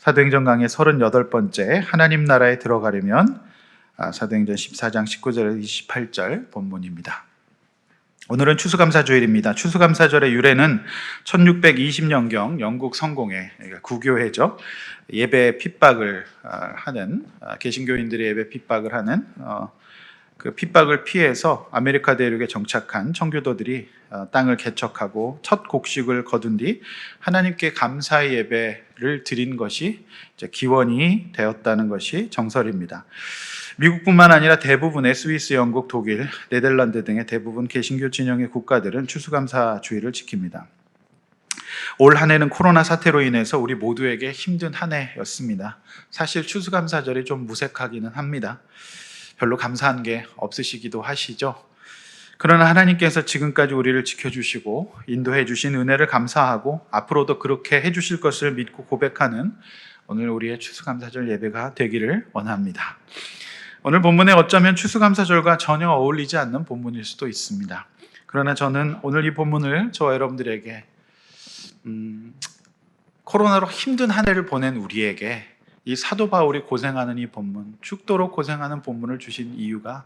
사도행전 강의 38번째 하나님 나라에 들어가려면 사도행전 14장 19절에서 28절 본문입니다. 오늘은 추수감사주일입니다. 추수감사절의 유래는 1620년경 영국 성공회, 구교회죠. 예배 핍박을 하는, 개신교인들의 예배 핍박을 하는 그 핍박을 피해서 아메리카 대륙에 정착한 청교도들이 땅을 개척하고 첫 곡식을 거둔 뒤 하나님께 감사의 예배를 드린 것이 이제 기원이 되었다는 것이 정설입니다. 미국뿐만 아니라 대부분의 스위스, 영국, 독일, 네덜란드 등의 대부분 개신교 진영의 국가들은 추수감사주의를 지킵니다. 올 한 해는 코로나 사태로 인해서 우리 모두에게 힘든 한 해였습니다. 사실 추수감사절이 좀 무색하기는 합니다. 별로 감사한 게 없으시기도 하시죠. 그러나 하나님께서 지금까지 우리를 지켜주시고 인도해 주신 은혜를 감사하고 앞으로도 그렇게 해주실 것을 믿고 고백하는 오늘 우리의 추수감사절 예배가 되기를 원합니다. 오늘 본문에 어쩌면 추수감사절과 전혀 어울리지 않는 본문일 수도 있습니다. 그러나 저는 오늘 이 본문을 저와 여러분들에게 코로나로 힘든 한 해를 보낸 우리에게 이 사도 바울이 고생하는 이 본문, 죽도록 고생하는 본문을 주신 이유가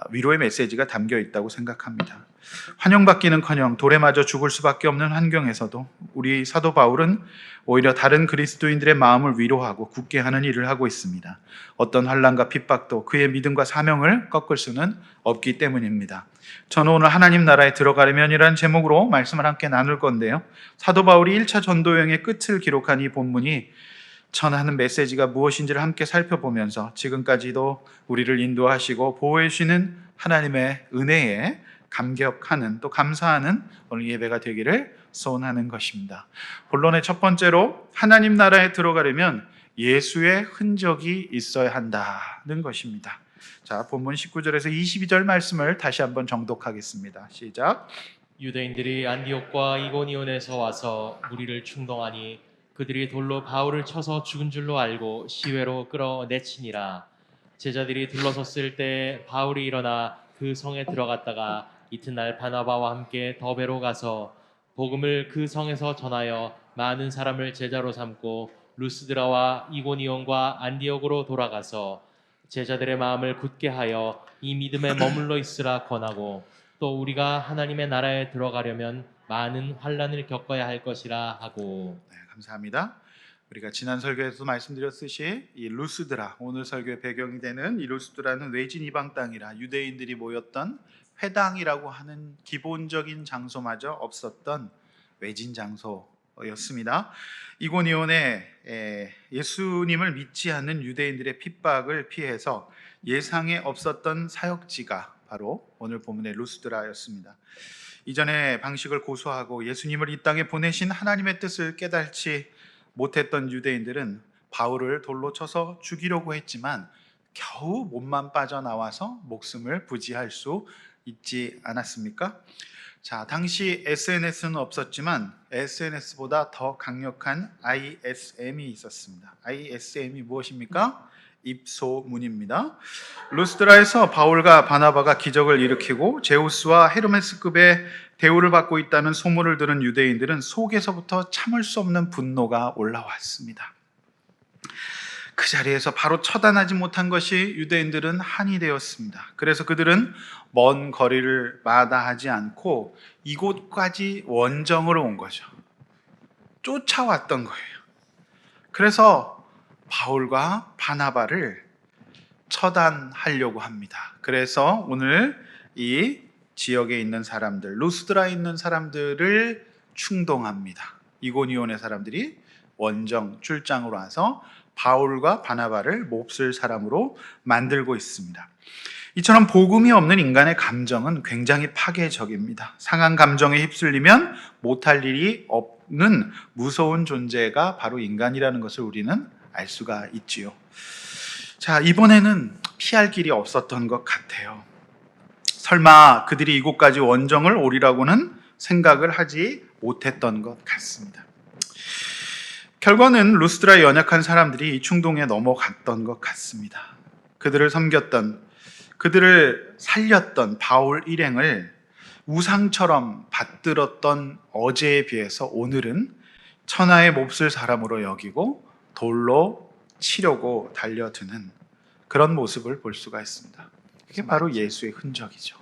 위로의 메시지가 담겨 있다고 생각합니다. 환영받기는커녕 돌에 맞아 죽을 수밖에 없는 환경에서도 우리 사도 바울은 오히려 다른 그리스도인들의 마음을 위로하고 굳게 하는 일을 하고 있습니다. 어떤 환난과 핍박도 그의 믿음과 사명을 꺾을 수는 없기 때문입니다. 저는 오늘 하나님 나라에 들어가려면이라는 제목으로 말씀을 함께 나눌 건데요. 사도 바울이 1차 전도여행의 끝을 기록한 이 본문이 전하는 메시지가 무엇인지를 함께 살펴보면서 지금까지도 우리를 인도하시고 보호해 주시는 하나님의 은혜에 감격하는, 또 감사하는 오늘 예배가 되기를 소원하는 것입니다. 본론의 첫 번째로 하나님 나라에 들어가려면 예수의 흔적이 있어야 한다는 것입니다. 자, 본문 19절에서 22절 말씀을 다시 한번 정독하겠습니다. 시작. 유대인들이 안디옥과 이고니온에서 와서 무리를 충동하니 그들이 돌로 바울을 쳐서 죽은 줄로 알고 시외로 끌어내치니라. 제자들이 둘러섰을 때 바울이 일어나 그 성에 들어갔다가 이튿날 바나바와 함께 더베로 가서 복음을 그 성에서 전하여 많은 사람을 제자로 삼고 루스드라와 이고니온과 안디옥으로 돌아가서 제자들의 마음을 굳게 하여 이 믿음에 머물러 있으라 권하고 또 우리가 하나님의 나라에 들어가려면 많은 환난을 겪어야 할 것이라 하고. 네, 감사합니다. 우리가 지난 설교에서 말씀드렸듯이 이 루스드라, 오늘 설교의 배경이 되는 이 루스드라는 외진 이방 땅이라 유대인들이 모였던 회당이라고 하는 기본적인 장소마저 없었던 외진 장소였습니다. 이고니온에 예수님을 믿지 않는 유대인들의 핍박을 피해서 예상에 없었던 사역지가 바로 오늘 본문의 루스드라였습니다. 이전에 방식을 고수하고 예수님을 이 땅에 보내신 하나님의 뜻을 깨달지 못했던 유대인들은 바울을 돌로 쳐서 죽이려고 했지만 겨우 몸만 빠져나와서 목숨을 부지할 수 있지 않았습니까? 자, 당시 SNS는 없었지만 SNS보다 더 강력한 ISM이 있었습니다. ISM이 무엇입니까? 입소문입니다. 루스드라에서 바울과 바나바가 기적을 일으키고 제우스와 헤르메스급의 대우를 받고 있다는 소문을 들은 유대인들은 속에서부터 참을 수 없는 분노가 올라왔습니다. 그 자리에서 바로 처단하지 못한 것이 유대인들은 한이 되었습니다. 그래서 그들은 먼 거리를 마다하지 않고 이곳까지 원정으로 온 거죠. 쫓아왔던 거예요. 그래서 바울과 바나바를 처단하려고 합니다. 그래서 오늘 이 지역에 있는 사람들, 루스드라에 있는 사람들을 충동합니다. 이고니온의 사람들이 원정 출장으로 와서 바울과 바나바를 몹쓸 사람으로 만들고 있습니다. 이처럼 복음이 없는 인간의 감정은 굉장히 파괴적입니다. 상한 감정에 휩쓸리면 못할 일이 없는 무서운 존재가 바로 인간이라는 것을 우리는 알 수가 있지요. 자, 이번에는 피할 길이 없었던 것 같아요. 설마 그들이 이곳까지 원정을 오리라고는 생각을 하지 못했던 것 같습니다. 결과는 루스드라의 연약한 사람들이 이 충동에 넘어갔던 것 같습니다. 그들을 섬겼던, 그들을 살렸던 바울 일행을 우상처럼 받들었던 어제에 비해서 오늘은 천하의 몹쓸 사람으로 여기고 돌로 치려고 달려드는 그런 모습을 볼 수가 있습니다. 그게 바로 예수의 흔적이죠.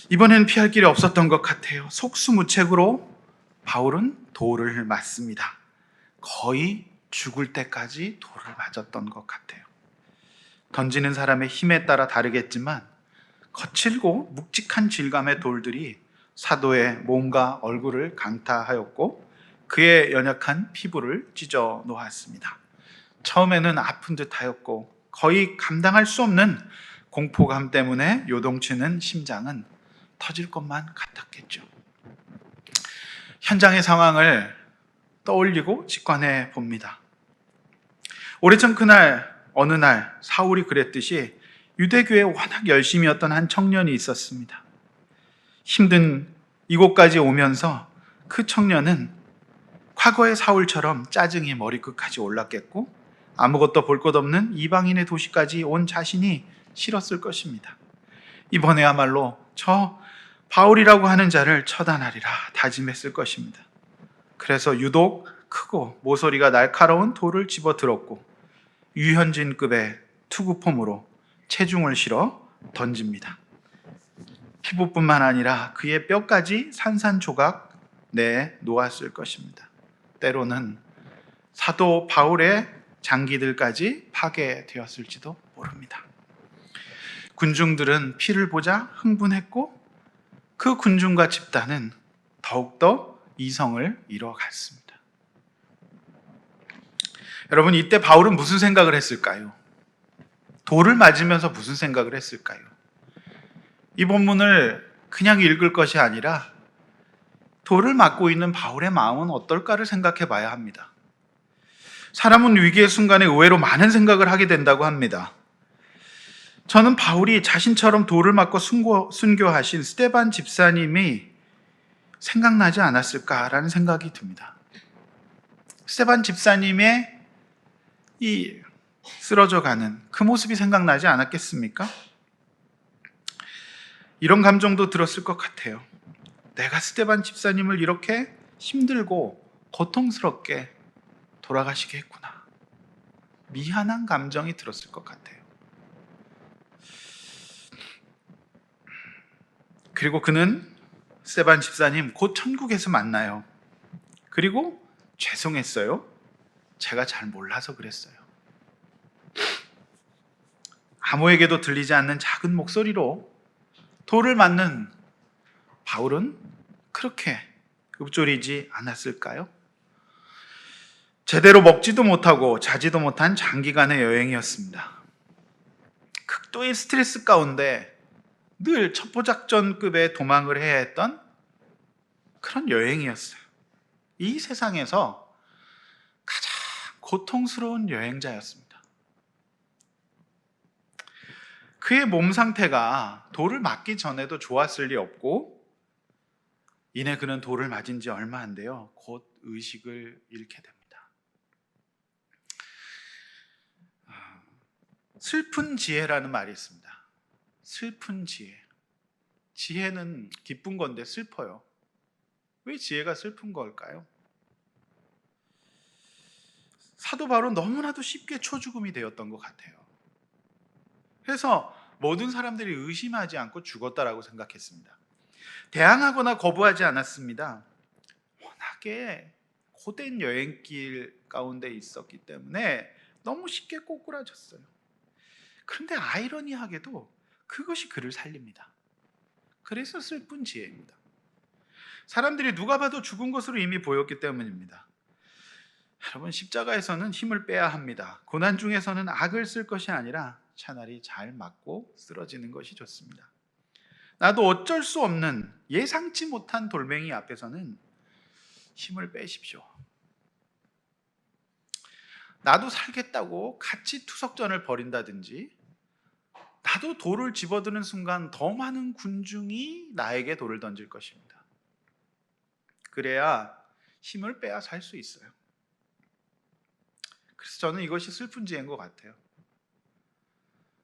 이번엔 피할 길이 없었던 것 같아요. 속수무책으로 바울은 돌을 맞습니다. 거의 죽을 때까지 돌을 맞았던 것 같아요. 던지는 사람의 힘에 따라 다르겠지만 거칠고 묵직한 질감의 돌들이 사도의 몸과 얼굴을 강타하였고 그의 연약한 피부를 찢어 놓았습니다. 처음에는 아픈 듯 하였고 거의 감당할 수 없는 공포감 때문에 요동치는 심장은 터질 것만 같았겠죠. 현장의 상황을 떠올리고 직관해 봅니다. 오래전 그날 어느 날 사울이 그랬듯이 유대교에 워낙 열심이었던 한 청년이 있었습니다. 힘든 이곳까지 오면서 그 청년은 과거의 사울처럼 짜증이 머리끝까지 올랐겠고 아무것도 볼 것 없는 이방인의 도시까지 온 자신이 싫었을 것입니다. 이번에야말로 저 바울이라고 하는 자를 처단하리라 다짐했을 것입니다. 그래서 유독 크고 모서리가 날카로운 돌을 집어들었고 유현진급의 투구폼으로 체중을 실어 던집니다. 피부뿐만 아니라 그의 뼈까지 산산조각 내 놓았을 것입니다. 때로는 사도 바울의 장기들까지 파괴되었을지도 모릅니다. 군중들은 피를 보자 흥분했고 그 군중과 집단은 더욱더 이성을 잃어갔습니다. 여러분, 이때 바울은 무슨 생각을 했을까요? 돌을 맞으면서 무슨 생각을 했을까요? 이 본문을 그냥 읽을 것이 아니라 돌을 맞고 있는 바울의 마음은 어떨까를 생각해 봐야 합니다. 사람은 위기의 순간에 의외로 많은 생각을 하게 된다고 합니다. 저는 바울이 자신처럼 돌을 맞고 순교하신 스데반 집사님이 생각나지 않았을까라는 생각이 듭니다. 스데반 집사님의 이 쓰러져가는 그 모습이 생각나지 않았겠습니까? 이런 감정도 들었을 것 같아요. 내가 스데반 집사님을 이렇게 힘들고 고통스럽게 돌아가시게 했구나. 미안한 감정이 들었을 것 같아요. 그리고 그는 스데반 집사님 곧 천국에서 만나요. 그리고 죄송했어요. 제가 잘 몰라서 그랬어요. 아무에게도 들리지 않는 작은 목소리로 돌을 맞는 바울은 그렇게 읊조리지 않았을까요? 제대로 먹지도 못하고 자지도 못한 장기간의 여행이었습니다. 극도의 스트레스 가운데 늘 첩보작전급의 도망을 해야 했던 그런 여행이었어요. 이 세상에서 가장 고통스러운 여행자였습니다. 그의 몸 상태가 돌을 맞기 전에도 좋았을 리 없고 이내 그는 돌을 맞은 지 얼마 안 돼요. 곧 의식을 잃게 됩니다. 슬픈 지혜라는 말이 있습니다. 슬픈 지혜. 지혜는 기쁜 건데 슬퍼요. 왜 지혜가 슬픈 걸까요? 사도 바울은 너무나도 쉽게 초죽음이 되었던 것 같아요. 그래서 모든 사람들이 의심하지 않고 죽었다라고 생각했습니다. 대항하거나 거부하지 않았습니다. 워낙에 고된 여행길 가운데 있었기 때문에 너무 쉽게 꼬꾸라졌어요. 그런데 아이러니하게도 그것이 그를 살립니다. 그래서 슬픈 지혜입니다. 사람들이 누가 봐도 죽은 것으로 이미 보였기 때문입니다. 여러분, 십자가에서는 힘을 빼야 합니다. 고난 중에서는 악을 쓸 것이 아니라 차라리 잘 맞고 쓰러지는 것이 좋습니다. 나도 어쩔 수 없는 예상치 못한 돌멩이 앞에서는 힘을 빼십시오. 나도 살겠다고 같이 투석전을 벌인다든지 나도 돌을 집어드는 순간 더 많은 군중이 나에게 돌을 던질 것입니다. 그래야 힘을 빼야 살 수 있어요. 그래서 저는 이것이 슬픈 지혜인 것 같아요.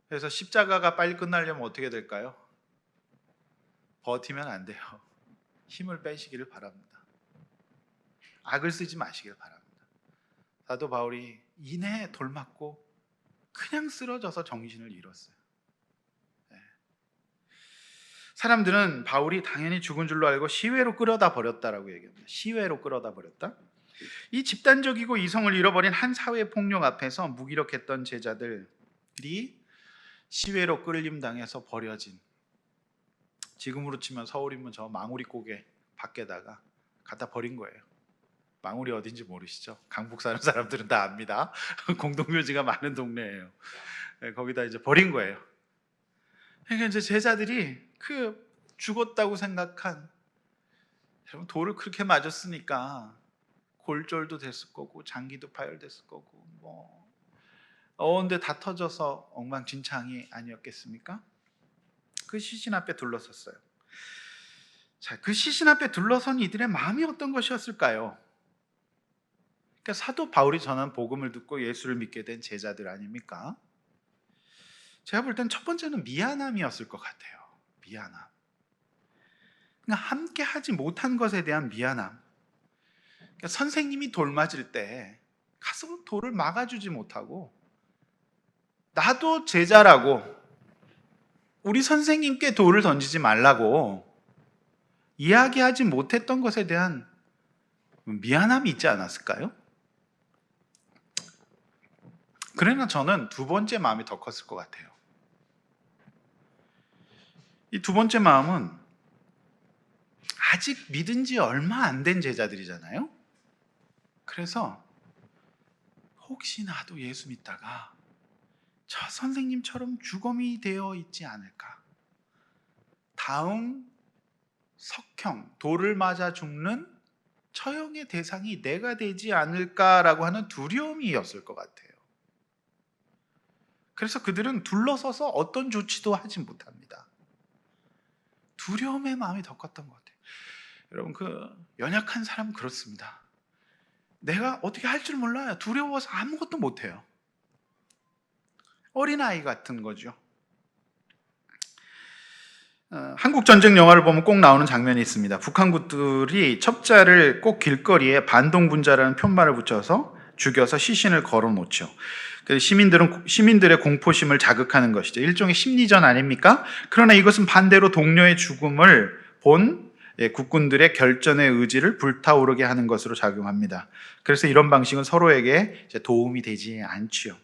그래서 십자가가 빨리 끝나려면 어떻게 될까요? 버티면 안 돼요. 힘을 빼시기를 바랍니다. 악을 쓰지 마시길 바랍니다. 사도 바울이 이내 돌 맞고 그냥 쓰러져서 정신을 잃었어요. 네. 사람들은 바울이 당연히 죽은 줄로 알고 시외로 끌어다 버렸다라고 얘기합니다. 시외로 끌어다 버렸다. 이 집단적이고 이성을 잃어버린 한 사회 폭력 앞에서 무기력했던 제자들이 시외로 끌림당해서 버려진, 지금으로 치면 서울이면 저 망우리 고개 밖에다가 갖다 버린 거예요. 망우리 어딘지 모르시죠? 강북 사는 사람들은 다 압니다. 공동묘지가 많은 동네예요. 거기다 이제 버린 거예요. 그러니까 이제 제자들이 그 죽었다고 생각한, 여러분 돌을 그렇게 맞았으니까 골절도 됐을 거고 장기도 파열됐을 거고 뭐 어언데 다 터져서 엉망진창이 아니었겠습니까? 그 시신 앞에 둘러섰어요. 자, 그 시신 앞에 둘러선 이들의 마음이 어떤 것이었을까요? 그러니까 사도 바울이 전한 복음을 듣고 예수를 믿게 된 제자들 아닙니까? 제가 볼 땐 첫 번째는 미안함이었을 것 같아요. 미안함. 그러니까 함께 하지 못한 것에 대한 미안함. 그러니까 선생님이 돌 맞을 때 가서 돌을 막아주지 못하고 나도 제자라고 우리 선생님께 돌을 던지지 말라고 이야기하지 못했던 것에 대한 미안함이 있지 않았을까요? 그러나 저는 두 번째 마음이 더 컸을 것 같아요. 이 두 번째 마음은 아직 믿은 지 얼마 안 된 제자들이잖아요. 그래서 혹시 나도 예수 믿다가 저 선생님처럼 죽음이 되어 있지 않을까? 다음 석형, 돌을 맞아 죽는 처형의 대상이 내가 되지 않을까라고 하는 두려움이었을 것 같아요. 그래서 그들은 둘러서서 어떤 조치도 하지 못합니다. 두려움의 마음이 더 컸던 것 같아요. 여러분, 그 연약한 사람은 그렇습니다. 내가 어떻게 할 줄 몰라요. 두려워서 아무것도 못해요. 어린아이 같은 거죠. 한국 전쟁 영화를 보면 꼭 나오는 장면이 있습니다. 북한군들이 첩자를 꼭 길거리에 반동분자라는 편말을 붙여서 죽여서 시신을 걸어 놓죠. 시민들의 공포심을 자극하는 것이죠. 일종의 심리전 아닙니까? 그러나 이것은 반대로 동료의 죽음을 본 국군들의 결전의 의지를 불타오르게 하는 것으로 작용합니다. 그래서 이런 방식은 서로에게 도움이 되지 않지요.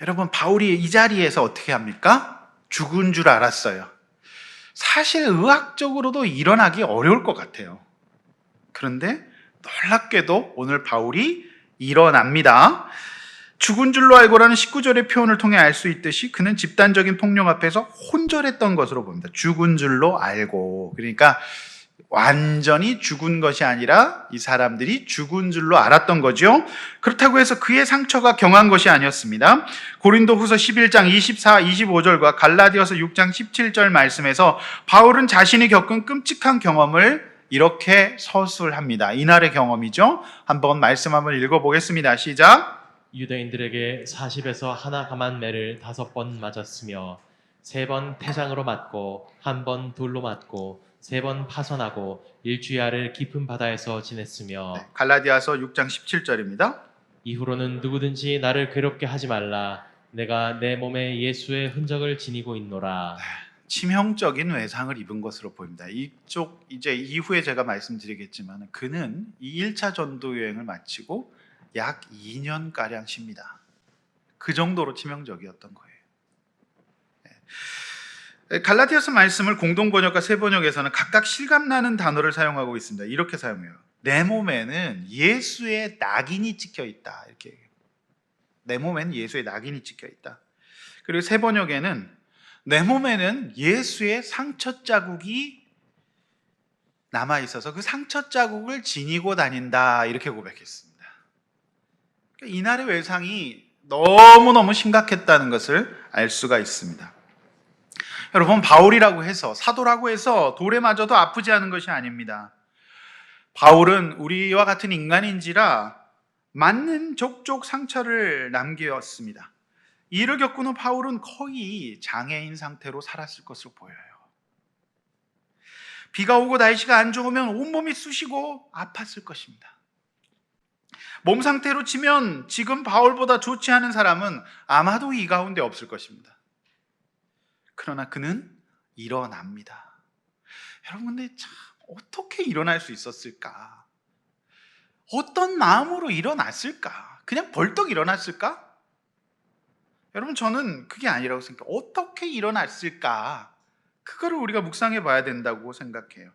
여러분, 바울이 이 자리에서 어떻게 합니까? 죽은 줄 알았어요. 사실 의학적으로도 일어나기 어려울 것 같아요. 그런데 놀랍게도 오늘 바울이 일어납니다. 죽은 줄로 알고라는 19절의 표현을 통해 알 수 있듯이 그는 집단적인 폭력 앞에서 혼절했던 것으로 보입니다. 죽은 줄로 알고. 그러니까 완전히 죽은 것이 아니라 이 사람들이 죽은 줄로 알았던 거죠. 그렇다고 해서 그의 상처가 경한 것이 아니었습니다. 고린도후서 11장 24, 25절과 갈라디아서 6장 17절 말씀에서 바울은 자신이 겪은 끔찍한 경험을 이렇게 서술합니다. 이날의 경험이죠. 한번 말씀 한번 읽어보겠습니다. 시작. 유대인들에게 40에서 하나 감한 매를 5번 맞았으며 3번 태장으로 맞고 1번 돌로 맞고 3번 파선하고 일주야를 깊은 바다에서 지냈으며 갈라디아서 6장 17절입니다. 이후로는 누구든지 나를 괴롭게 하지 말라. 내가 내 몸에 예수의 흔적을 지니고 있노라. 치명적인 외상을 입은 것으로 보입니다. 이쪽 이제 이후에 제가 말씀드리겠지만 그는 이 1차 전도 여행을 마치고 약 2년 가량 쉽니다. 그 정도로 치명적이었던 거예요. 갈라디아서 말씀을 공동 번역과 새 번역에서는 각각 실감나는 단어를 사용하고 있습니다. 이렇게 사용해요. 내 몸에는 예수의 낙인이 찍혀 있다. 이렇게 얘기해요. 내 몸에는 예수의 낙인이 찍혀 있다. 그리고 새 번역에는 내 몸에는 예수의 상처 자국이 남아 있어서 그 상처 자국을 지니고 다닌다. 이렇게 고백했습니다. 그러니까 이날의 외상이 너무너무 심각했다는 것을 알 수가 있습니다. 여러분, 바울이라고 해서, 사도라고 해서 돌에 맞아도 아프지 않은 것이 아닙니다. 바울은 우리와 같은 인간인지라 맞는 족족 상처를 남겼습니다. 이를 겪은 후 바울은 거의 장애인 상태로 살았을 것으로 보여요. 비가 오고 날씨가 안 좋으면 온몸이 쑤시고 아팠을 것입니다. 몸 상태로 치면 지금 바울보다 좋지 않은 사람은 아마도 이 가운데 없을 것입니다. 그러나 그는 일어납니다. 여러분, 근데 참 어떻게 일어날 수 있었을까? 어떤 마음으로 일어났을까? 그냥 벌떡 일어났을까? 여러분, 저는 그게 아니라고 생각해요. 어떻게 일어났을까? 그거를 우리가 묵상해 봐야 된다고 생각해요.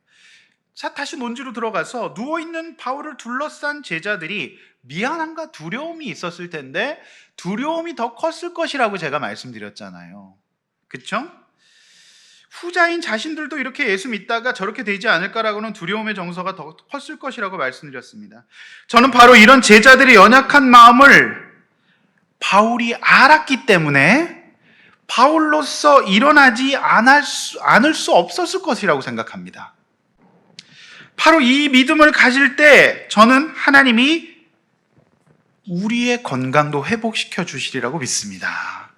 자, 다시 논지로 들어가서 누워있는 바울을 둘러싼 제자들이 미안함과 두려움이 있었을 텐데 두려움이 더 컸을 것이라고 제가 말씀드렸잖아요. 그쵸? 후자인 자신들도 이렇게 예수 믿다가 저렇게 되지 않을까라고는 두려움의 정서가 더 컸을 것이라고 말씀드렸습니다. 저는 바로 이런 제자들의 연약한 마음을 바울이 알았기 때문에 바울로서 일어나지 않을 수 없었을 것이라고 생각합니다. 바로 이 믿음을 가질 때 저는 하나님이 우리의 건강도 회복시켜 주시리라고 믿습니다.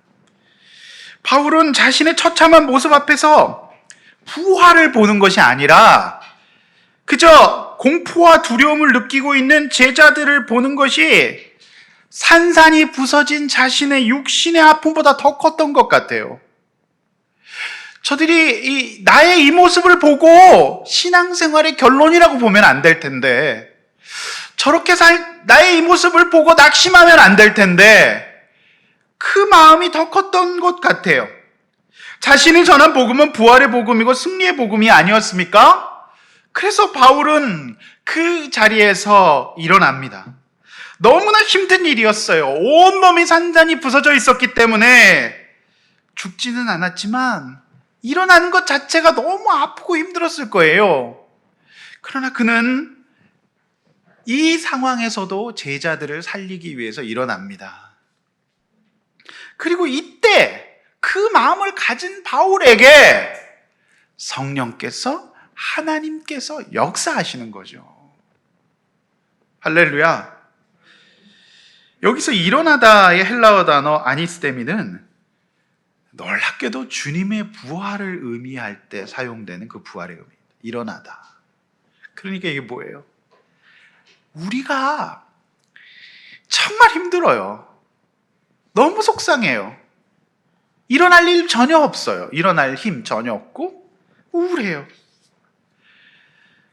바울은 자신의 처참한 모습 앞에서 부활을 보는 것이 아니라 그저 공포와 두려움을 느끼고 있는 제자들을 보는 것이 산산이 부서진 자신의 육신의 아픔보다 더 컸던 것 같아요. 저들이 나의 이 모습을 보고 신앙생활의 결론이라고 보면 안 될 텐데, 저렇게 나의 이 모습을 보고 낙심하면 안 될 텐데, 그 마음이 더 컸던 것 같아요. 자신이 전한 복음은 부활의 복음이고 승리의 복음이 아니었습니까? 그래서 바울은 그 자리에서 일어납니다. 너무나 힘든 일이었어요. 온몸이 산산이 부서져 있었기 때문에 죽지는 않았지만 일어나는 것 자체가 너무 아프고 힘들었을 거예요. 그러나 그는 이 상황에서도 제자들을 살리기 위해서 일어납니다. 그리고 이때 그 마음을 가진 바울에게 성령께서, 하나님께서 역사하시는 거죠. 할렐루야. 여기서 일어나다의 헬라어 단어 아니스데미는 놀랍게도 주님의 부활을 의미할 때 사용되는 그 부활의 의미입니다. 일어나다. 그러니까 이게 뭐예요? 우리가 정말 힘들어요. 너무 속상해요. 일어날 일 전혀 없어요. 일어날 힘 전혀 없고 우울해요.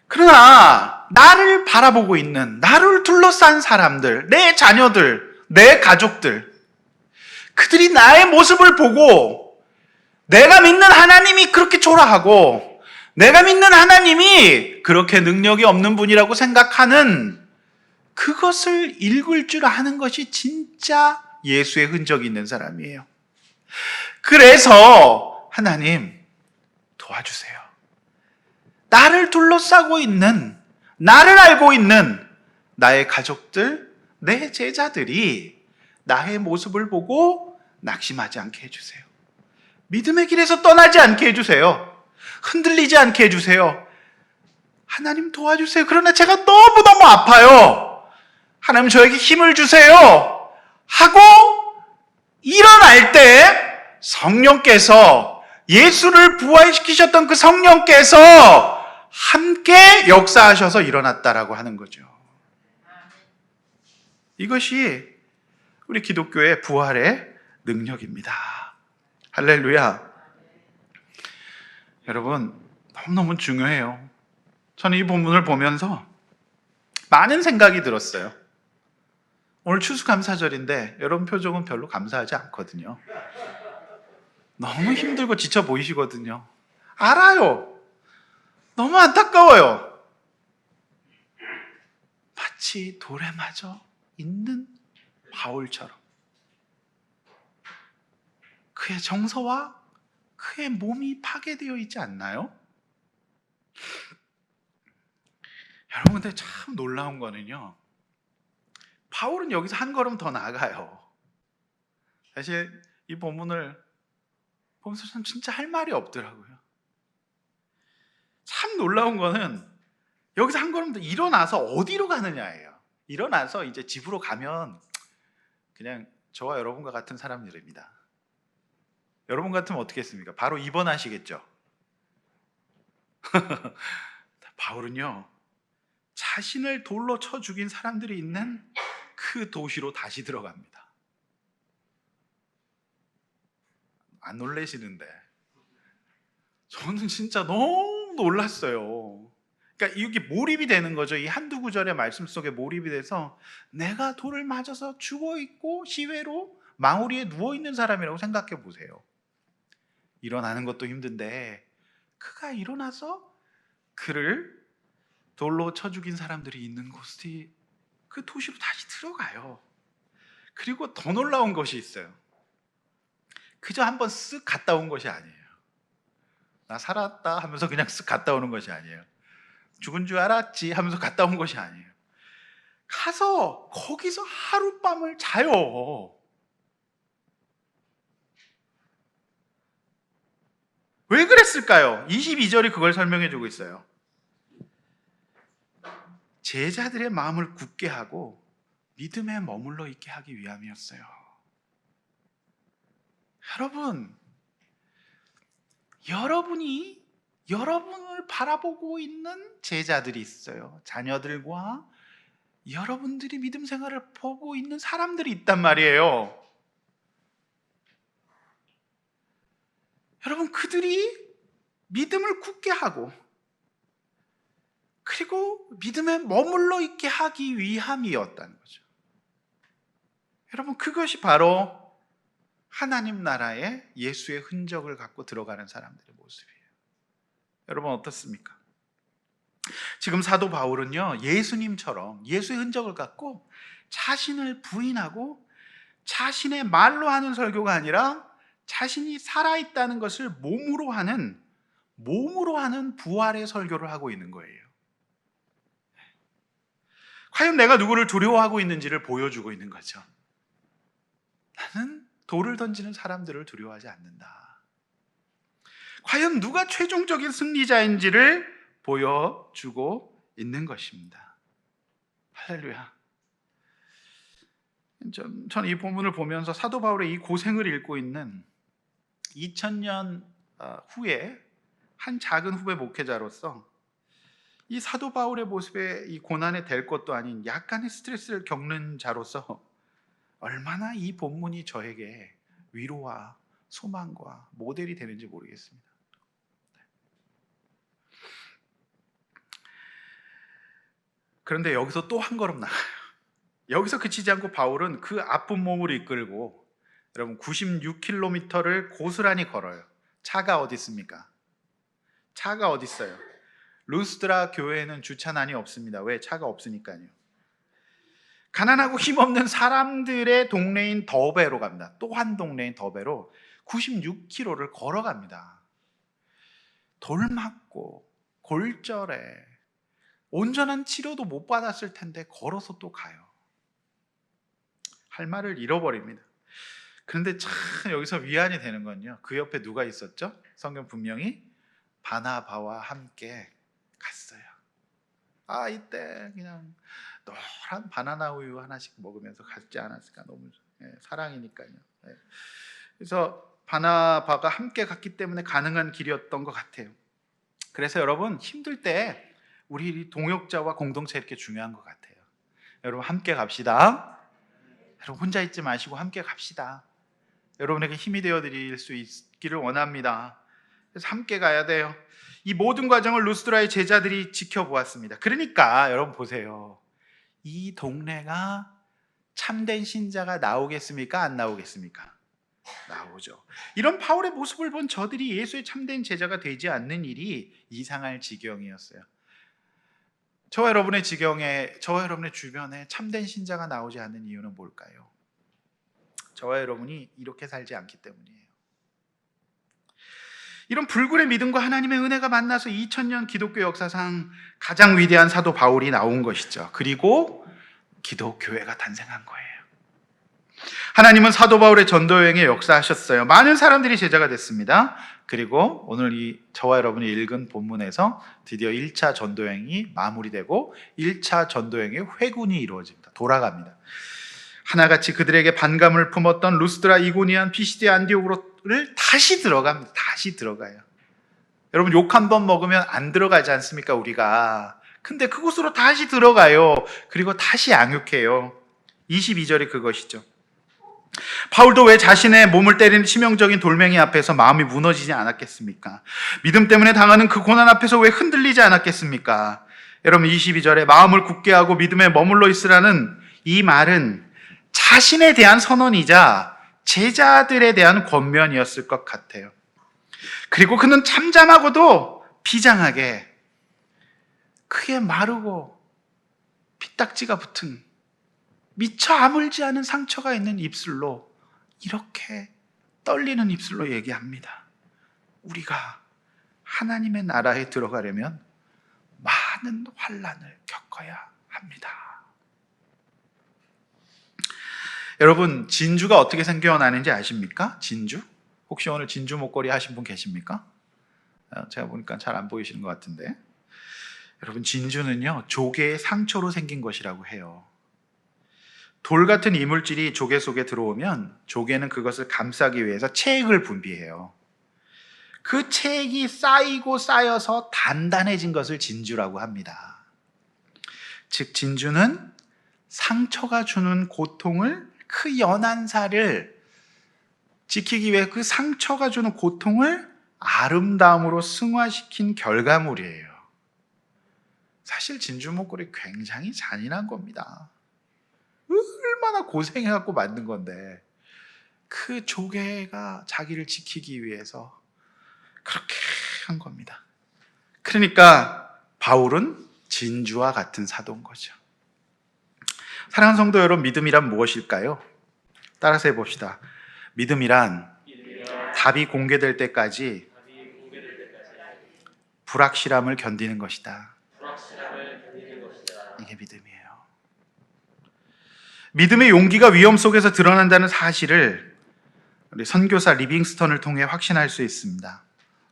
그러나 나를 바라보고 있는, 나를 둘러싼 사람들, 내 자녀들, 내 가족들, 그들이 나의 모습을 보고 내가 믿는 하나님이 그렇게 초라하고 내가 믿는 하나님이 그렇게 능력이 없는 분이라고 생각하는 그것을 읽을 줄 아는 것이 진짜 예수의 흔적이 있는 사람이에요. 그래서 하나님 도와주세요. 나를 둘러싸고 있는, 나를 알고 있는 나의 가족들, 내 제자들이 나의 모습을 보고 낙심하지 않게 해주세요. 믿음의 길에서 떠나지 않게 해주세요. 흔들리지 않게 해주세요. 하나님 도와주세요. 그러나 제가 너무너무 아파요. 하나님 저에게 힘을 주세요. 하고 일어날 때 성령께서, 예수를 부활시키셨던 그 성령께서 함께 역사하셔서 일어났다라고 하는 거죠. 이것이 우리 기독교의 부활의 능력입니다. 할렐루야. 여러분, 너무너무 중요해요. 저는 이 본문을 보면서 많은 생각이 들었어요. 오늘 추수감사절인데 여러분 표정은 별로 감사하지 않거든요. 너무 힘들고 지쳐 보이시거든요. 알아요. 너무 안타까워요. 마치 돌에 맞아 있는 바울처럼 그의 정서와 그의 몸이 파괴되어 있지 않나요? 여러분, 근데 참 놀라운 거는요, 바울은 여기서 한 걸음 더 나아가요. 사실 이 본문을 보면서 전 진짜 할 말이 없더라고요. 참 놀라운 거는 여기서 한 걸음 더 일어나서 어디로 가느냐예요. 일어나서 이제 집으로 가면 그냥 저와 여러분과 같은 사람들입니다. 여러분 같으면 어떻게 했습니까? 바로 입원하시겠죠. 바울은요, 자신을 돌로 쳐 죽인 사람들이 있는 그 도시로 다시 들어갑니다. 안 놀라시는데 저는 진짜 너무 놀랐어요. 그러니까 이게 몰입이 되는 거죠. 이 한두 구절의 말씀 속에 몰입이 돼서 내가 돌을 맞아서 죽어있고 시외로 망우리에 누워있는 사람이라고 생각해 보세요. 일어나는 것도 힘든데 그가 일어나서 그를 돌로 쳐 죽인 사람들이 있는 곳이 그 도시로 다시 들어가요. 그리고 더 놀라운 것이 있어요. 그저 한번 쓱 갔다 온 것이 아니에요. 나 살았다 하면서 그냥 쓱 갔다 오는 것이 아니에요. 죽은 줄 알았지 하면서 갔다 온 것이 아니에요. 가서 거기서 하룻밤을 자요. 왜 그랬을까요? 22절이 그걸 설명해 주고 있어요. 제자들의 마음을 굳게 하고 믿음에 머물러 있게 하기 위함이었어요. 여러분이 여러분을 바라보고 있는 제자들이 있어요. 자녀들과 여러분들이 믿음 생활을 보고 있는 사람들이 있단 말이에요. 여러분, 그들이 믿음을 굳게 하고 그리고 믿음에 머물러 있게 하기 위함이었다는 거죠. 여러분, 그것이 바로 하나님 나라에 예수의 흔적을 갖고 들어가는 사람들의 모습이에요. 여러분 어떻습니까? 지금 사도 바울은요, 예수님처럼 예수의 흔적을 갖고 자신을 부인하고 자신의 말로 하는 설교가 아니라 자신이 살아있다는 것을 몸으로 하는 부활의 설교를 하고 있는 거예요. 과연 내가 누구를 두려워하고 있는지를 보여주고 있는 거죠. 나는 돌을 던지는 사람들을 두려워하지 않는다. 과연 누가 최종적인 승리자인지를 보여주고 있는 것입니다. 할렐루야. 저는 이 본문을 보면서 사도 바울의 이 고생을 읽고 있는 2000년 후에 한 작은 후배 목회자로서 이 사도 바울의 모습에 이 고난에 될 것도 아닌 약간의 스트레스를 겪는 자로서 얼마나 이 본문이 저에게 위로와 소망과 모델이 되는지 모르겠습니다. 그런데 여기서 또 한 걸음 나가요. 여기서 그치지 않고 바울은 그 아픈 몸을 이끌고 여러분 96km를 고스란히 걸어요. 차가 어디 있습니까? 차가 어디 있어요? 루스드라 교회에는 주차난이 없습니다. 왜? 차가 없으니까요. 가난하고 힘없는 사람들의 동네인 더베로 갑니다. 또 한 동네인 더베로 96km를 걸어갑니다. 돌 맞고 골절에 온전한 치료도 못 받았을 텐데 걸어서 또 가요. 할 말을 잃어버립니다. 그런데 참 여기서 위안이 되는 건요, 그 옆에 누가 있었죠? 성경 분명히 바나바와 함께 갔어요. 이때 그냥 노란 바나나 우유 하나씩 먹으면서 갔지 않았을까. 너무 사랑이니까요. 그래서 바나바가 함께 갔기 때문에 가능한 길이었던 것 같아요. 그래서 여러분 힘들 때 우리 동역자와 공동체 이렇게 중요한 것 같아요. 여러분 함께 갑시다. 여러분 혼자 있지 마시고 함께 갑시다. 여러분에게 힘이 되어 드릴 수 있기를 원합니다. 그래서 함께 가야 돼요. 이 모든 과정을 루스드라의 제자들이 지켜보았습니다. 그러니까 여러분 보세요. 이 동네가 참된 신자가 나오겠습니까? 안 나오겠습니까? 나오죠. 이런 바울의 모습을 본 저들이 예수의 참된 제자가 되지 않는 일이 이상할 지경이었어요. 저와 여러분의 지경에, 저와 여러분의 주변에 참된 신자가 나오지 않는 이유는 뭘까요? 저와 여러분이 이렇게 살지 않기 때문이에요. 이런 불굴의 믿음과 하나님의 은혜가 만나서 2000년 기독교 역사상 가장 위대한 사도 바울이 나온 것이죠. 그리고 기독교회가 탄생한 거예요. 하나님은 사도 바울의 전도 여행에 역사하셨어요. 많은 사람들이 제자가 됐습니다. 그리고 오늘 저와 여러분이 읽은 본문에서 드디어 1차 전도 여행이 마무리되고 1차 전도 여행의 회군이 이루어집니다. 돌아갑니다. 하나같이 그들에게 반감을 품었던 루스드라, 이고니안, 피시디아, 안디옥으로를 다시 들어갑니다. 다시 들어가요. 여러분 욕 한 번 먹으면 안 들어가지 않습니까? 우리가. 근데 그곳으로 다시 들어가요. 그리고 다시 양육해요. 22절이 그것이죠. 바울도 왜 자신의 몸을 때리는 치명적인 돌멩이 앞에서 마음이 무너지지 않았겠습니까? 믿음 때문에 당하는 그 고난 앞에서 왜 흔들리지 않았겠습니까? 여러분, 22절에 마음을 굳게 하고 믿음에 머물러 있으라는 이 말은 자신에 대한 선언이자 제자들에 대한 권면이었을 것 같아요. 그리고 그는 잠잠하고도 비장하게 크게 마르고 피딱지가 붙은 미처 아물지 않은 상처가 있는 입술로, 이렇게 떨리는 입술로 얘기합니다. 우리가 하나님의 나라에 들어가려면 많은 환난을 겪어야 합니다. 여러분, 진주가 어떻게 생겨나는지 아십니까? 진주? 혹시 오늘 진주 목걸이 하신 분 계십니까? 제가 보니까 잘 안 보이시는 것 같은데. 여러분, 진주는요, 조개의 상처로 생긴 것이라고 해요. 돌 같은 이물질이 조개 속에 들어오면 조개는 그것을 감싸기 위해서 체액을 분비해요. 그 체액이 쌓이고 쌓여서 단단해진 것을 진주라고 합니다. 즉, 진주는 상처가 주는 고통을, 그 연한 살을 지키기 위해 그 상처가 주는 고통을 아름다움으로 승화시킨 결과물이에요. 사실 진주 목걸이 굉장히 잔인한 겁니다. 얼마나 고생해갖고 만든 건데, 그 조개가 자기를 지키기 위해서 그렇게 한 겁니다. 그러니까 바울은 진주와 같은 사도인 거죠. 사랑하는 성도 여러분, 믿음이란 무엇일까요? 따라서 해봅시다. 믿음이란 답이 공개될 때까지 불확실함을 견디는 것이다. 이게 믿음이에요. 믿음의 용기가 위험 속에서 드러난다는 사실을 우리 선교사 리빙스턴을 통해 확신할 수 있습니다.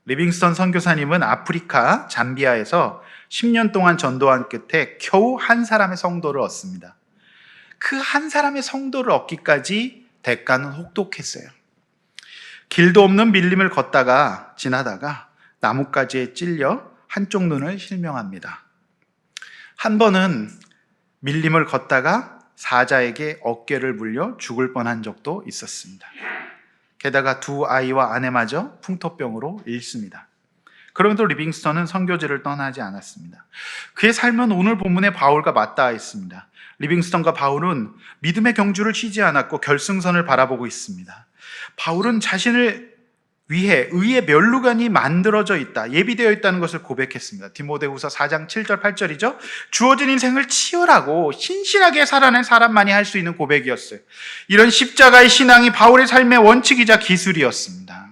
리빙스턴 선교사님은 아프리카 잠비아에서 10년 동안 전도한 끝에 겨우 한 사람의 성도를 얻습니다. 그 한 사람의 성도를 얻기까지 대가는 혹독했어요. 길도 없는 밀림을 지나다가 나뭇가지에 찔려 한쪽 눈을 실명합니다. 한 번은 밀림을 걷다가 사자에게 어깨를 물려 죽을 뻔한 적도 있었습니다. 게다가 두 아이와 아내마저 풍토병으로 잃습니다. 그럼에도 리빙스턴은 선교지를 떠나지 않았습니다. 그의 삶은 오늘 본문의 바울과 맞닿아 있습니다. 리빙스턴과 바울은 믿음의 경주를 쉬지 않았고 결승선을 바라보고 있습니다. 바울은 자신을 위해 의의 면류관이 만들어져 있다, 예비되어 있다는 것을 고백했습니다. 디모데후서 4장 7절 8절이죠. 주어진 인생을 치열하고 신실하게 살아낸 사람만이 할 수 있는 고백이었어요. 이런 십자가의 신앙이 바울의 삶의 원칙이자 기술이었습니다.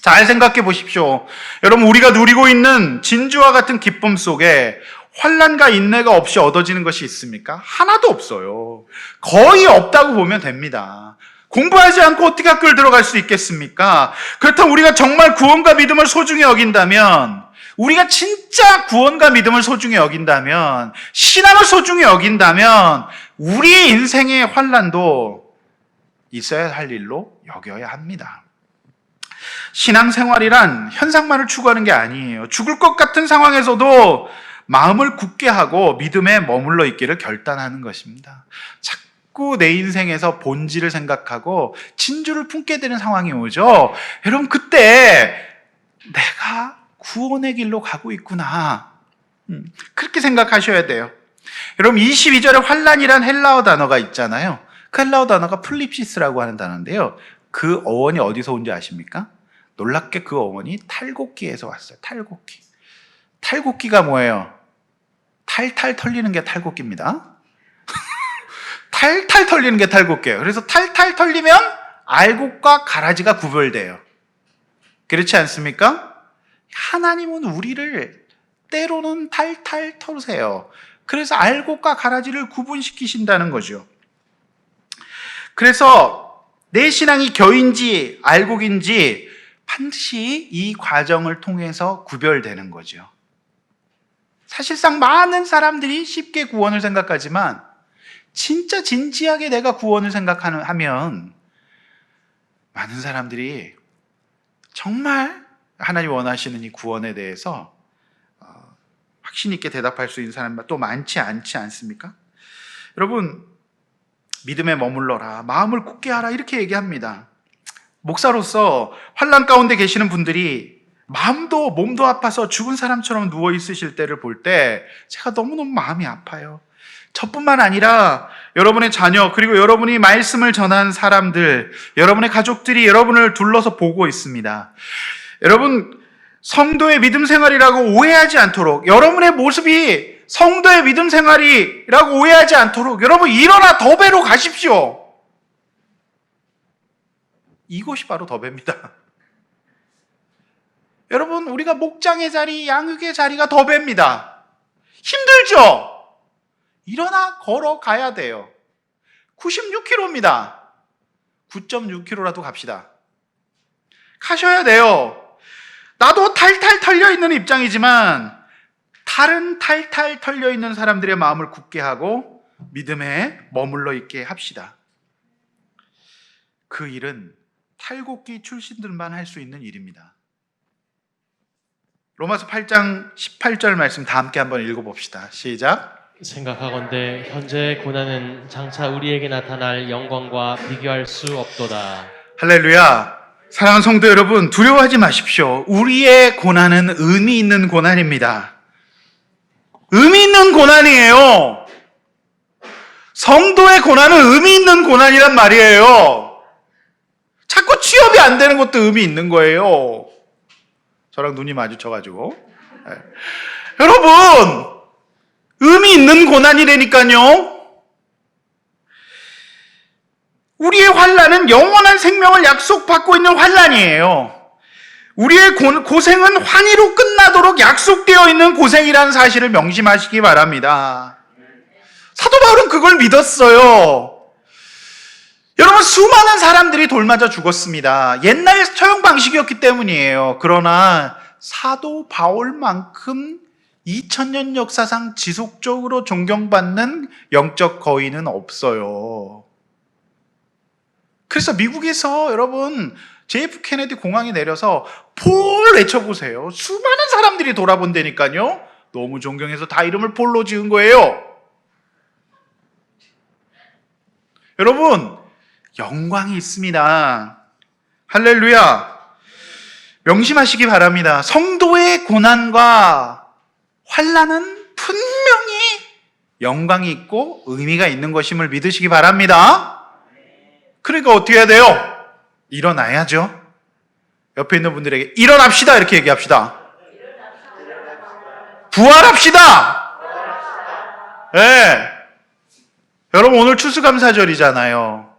잘 생각해 보십시오. 여러분, 우리가 누리고 있는 진주와 같은 기쁨 속에 환난과 인내가 없이 얻어지는 것이 있습니까? 하나도 없어요. 거의 없다고 보면 됩니다. 공부하지 않고 어떻게 학교를 들어갈 수 있겠습니까? 그렇다면 우리가 정말 구원과 믿음을 소중히 여긴다면, 우리가 진짜 구원과 믿음을 소중히 여긴다면, 신앙을 소중히 여긴다면 우리의 인생의 환난도 있어야 할 일로 여겨야 합니다. 신앙생활이란 현상만을 추구하는 게 아니에요. 죽을 것 같은 상황에서도 마음을 굳게 하고 믿음에 머물러 있기를 결단하는 것입니다. 자꾸 내 인생에서 본질을 생각하고 진주를 품게 되는 상황이 오죠. 여러분, 그때 내가 구원의 길로 가고 있구나, 그렇게 생각하셔야 돼요. 여러분, 22절에 환난이란 헬라어 단어가 있잖아요. 그 헬라어 단어가 플립시스라고 하는 단어인데요. 그 어원이 어디서 온지 아십니까? 놀랍게 그 어원이 탈곡기에서 왔어요. 탈곡기. 탈곡기가 뭐예요? 탈탈 털리는 게 탈곡기입니다. 탈탈 털리는 게 탈곡기예요. 그래서 탈탈 털리면 알곡과 가라지가 구별돼요. 그렇지 않습니까? 하나님은 우리를 때로는 탈탈 털으세요. 그래서 알곡과 가라지를 구분시키신다는 거죠. 그래서 내 신앙이 겨인지 알곡인지 반드시 이 과정을 통해서 구별되는 거죠. 사실상 많은 사람들이 쉽게 구원을 생각하지만 진짜 진지하게 내가 구원을 생각하면 많은 사람들이 정말 하나님 원하시는 이 구원에 대해서 확신 있게 대답할 수 있는 사람이 또 많지 않지 않습니까? 여러분, 믿음에 머물러라, 마음을 굳게 하라, 이렇게 얘기합니다. 목사로서 환난 가운데 계시는 분들이 마음도 몸도 아파서 죽은 사람처럼 누워 있으실 때를 볼 때 제가 너무너무 마음이 아파요. 저뿐만 아니라 여러분의 자녀, 그리고 여러분이 말씀을 전한 사람들, 여러분의 가족들이 여러분을 둘러서 보고 있습니다. 여러분, 성도의 믿음 생활이라고 오해하지 않도록, 여러분의 모습이 성도의 믿음 생활이라고 오해하지 않도록 여러분 일어나 더베로 가십시오. 이곳이 바로 더베입니다. 여러분, 우리가 목장의 자리, 양육의 자리가 더베입니다. 힘들죠? 일어나 걸어가야 돼요. 96km입니다. 9.6km라도 갑시다. 가셔야 돼요. 나도 탈탈 털려있는 입장이지만 다른 탈탈 털려있는 사람들의 마음을 굳게 하고 믿음에 머물러 있게 합시다. 그 일은 탈곡기 출신들만 할 수 있는 일입니다. 로마서 8장 18절 말씀 다 함께 한번 읽어봅시다. 시작. 생각하건대 현재의 고난은 장차 우리에게 나타날 영광과 비교할 수 없도다. 할렐루야. 사랑하는 성도 여러분, 두려워하지 마십시오. 우리의 고난은 의미 있는 고난입니다. 의미 있는 고난이에요. 성도의 고난은 의미 있는 고난이란 말이에요. 자꾸 취업이 안 되는 것도 의미 있는 거예요. 저랑 눈이 마주쳐가지고. 네. 여러분, 의미 있는 고난이라니까요. 우리의 환난은 영원한 생명을 약속받고 있는 환난이에요. 우리의 고생은 환희로 끝나도록 약속되어 있는 고생이라는 사실을 명심하시기 바랍니다. 사도 바울은 그걸 믿었어요. 여러분, 수많은 사람들이 돌맞아 죽었습니다. 옛날 처형 방식이었기 때문이에요. 그러나 사도 바울만큼 2000년 역사상 지속적으로 존경받는 영적 거인은 없어요. 그래서 미국에서 여러분 JF 케네디 공항에 내려서 폴 외쳐보세요. 수많은 사람들이 돌아본다니까요. 너무 존경해서 다 이름을 폴로 지은 거예요. 여러분, 영광이 있습니다. 할렐루야. 명심하시기 바랍니다. 성도의 고난과 환난은 분명히 영광이 있고 의미가 있는 것임을 믿으시기 바랍니다. 그러니까 어떻게 해야 돼요? 일어나야죠. 옆에 있는 분들에게 일어납시다 이렇게 얘기합시다. 부활합시다. 네. 여러분, 오늘 추수감사절이잖아요.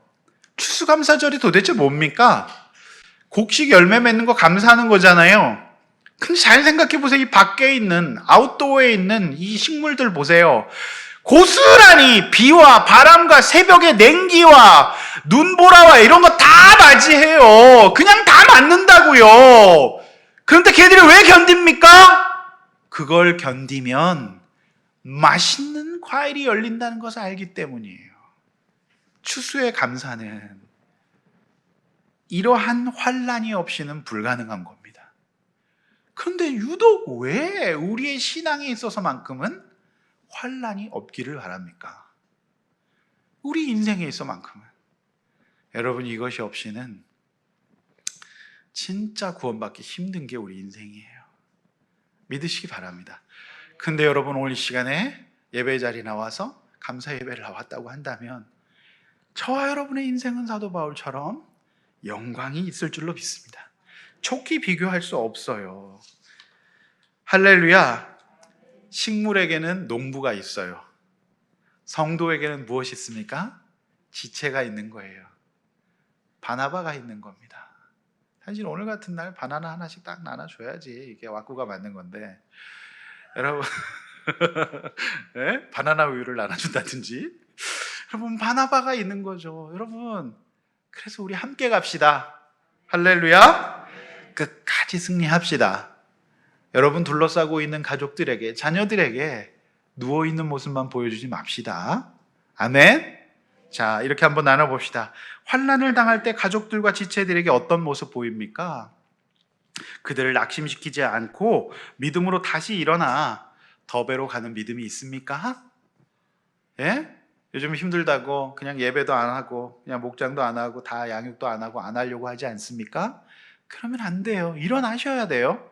추수감사절이 도대체 뭡니까? 곡식 열매 맺는 거 감사하는 거잖아요. 근데 잘 생각해 보세요. 이 밖에 있는, 아웃도어에 있는 이 식물들 보세요. 고스란히 비와 바람과 새벽의 냉기와 눈보라와 이런 거 다 맞이해요. 그냥 다 맞는다고요. 그런데 걔들이 왜 견딥니까? 그걸 견디면 맛있는 과일이 열린다는 것을 알기 때문이에요. 추수의 감사는 이러한 환난이 없이는 불가능한 겁니다. 그런데 유독 왜 우리의 신앙에 있어서만큼은 환난이 없기를 바랍니까? 우리 인생에 있어만큼은. 여러분, 이것이 없이는 진짜 구원받기 힘든 게 우리 인생이에요. 믿으시기 바랍니다. 근데 여러분, 오늘 이 시간에 예배 자리에 나와서 감사 예배를 나왔다고 한다면 저와 여러분의 인생은 사도 바울처럼 영광이 있을 줄로 믿습니다. 좋게 비교할 수 없어요. 할렐루야. 식물에게는 농부가 있어요. 성도에게는 무엇이 있습니까? 지체가 있는 거예요. 바나바가 있는 겁니다. 사실 오늘 같은 날 바나나 하나씩 딱 나눠줘야지 이게 와꾸가 맞는 건데, 여러분 네? 바나나 우유를 나눠준다든지, 여러분 바나바가 있는 거죠. 여러분, 그래서 우리 함께 갑시다. 할렐루야. 끝까지 승리합시다. 여러분 둘러싸고 있는 가족들에게, 자녀들에게 누워있는 모습만 보여주지 맙시다. 아멘. 자, 이렇게 한번 나눠봅시다. 환난을 당할 때 가족들과 지체들에게 어떤 모습 보입니까? 그들을 낙심시키지 않고 믿음으로 다시 일어나 더베로 가는 믿음이 있습니까? 예? 요즘 힘들다고 그냥 예배도 안 하고 그냥 목장도 안 하고 다 양육도 안 하고 안 하려고 하지 않습니까? 그러면 안 돼요. 일어나셔야 돼요.